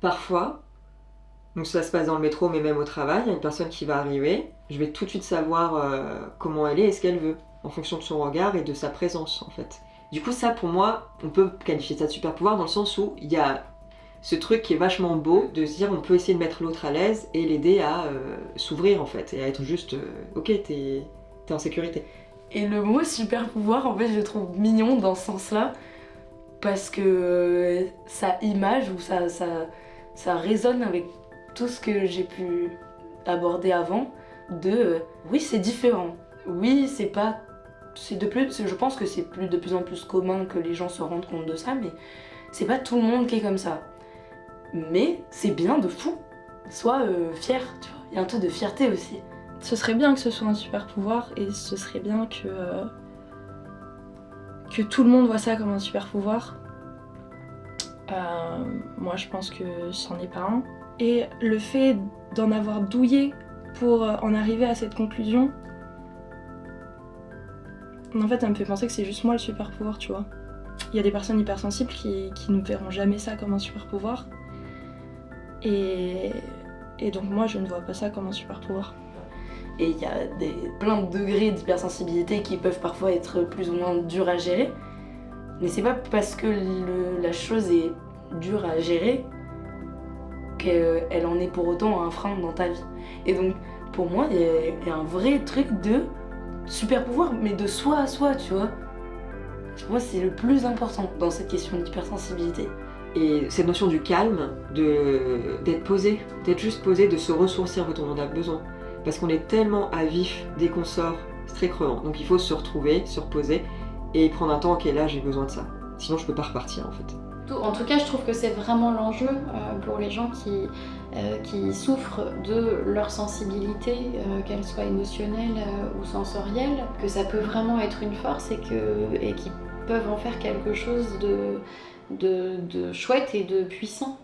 Parfois, donc ça se passe dans le métro, mais même au travail, il y a une personne qui va arriver, je vais tout de suite savoir comment elle est et ce qu'elle veut, en fonction de son regard et de sa présence en fait. Du coup ça pour moi, on peut qualifier ça de super pouvoir dans le sens où il y a ce truc qui est vachement beau, de se dire on peut essayer de mettre l'autre à l'aise et l'aider à s'ouvrir en fait, et à être juste ok, t'es en sécurité. Et le mot super pouvoir, en fait, je le trouve mignon dans ce sens-là, parce que ça image ou ça résonne avec tout ce que j'ai pu aborder avant, oui, c'est différent. Oui, c'est pas. Je pense que c'est de plus en plus commun que les gens se rendent compte de ça, mais c'est pas tout le monde qui est comme ça. Mais c'est bien de fou. Sois fier, tu vois. Il y a un truc de fierté aussi. Ce serait bien que ce soit un super pouvoir et ce serait bien que tout le monde voit ça comme un super pouvoir. Moi je pense que c'en est pas un. Et le fait d'en avoir douillé pour en arriver à cette conclusion, en fait ça me fait penser que c'est juste moi le super pouvoir, tu vois. Il y a des personnes hypersensibles qui ne verront jamais ça comme un super pouvoir. Et donc moi je ne vois pas ça comme un super pouvoir. Et il y a plein de degrés d'hypersensibilité qui peuvent parfois être plus ou moins durs à gérer. Mais c'est pas parce que la chose est dure à gérer qu'elle en est pour autant un frein dans ta vie. Et donc pour moi, il y a un vrai truc de super pouvoir, mais de soi à soi, tu vois. Pour moi, c'est le plus important dans cette question d'hypersensibilité. Et cette notion du calme, d'être posé, d'être juste posé, de se ressourcer en fait, on en a besoin. Parce qu'on est tellement à vif dès qu'on sort, c'est très crevant. Donc il faut se retrouver, se reposer et prendre un temps, ok là j'ai besoin de ça. Sinon je peux pas repartir en fait. En tout cas, je trouve que c'est vraiment l'enjeu pour les gens qui souffrent de leur sensibilité, qu'elle soit émotionnelle ou sensorielle, que ça peut vraiment être une force et qu'ils peuvent en faire quelque chose de chouette et de puissant.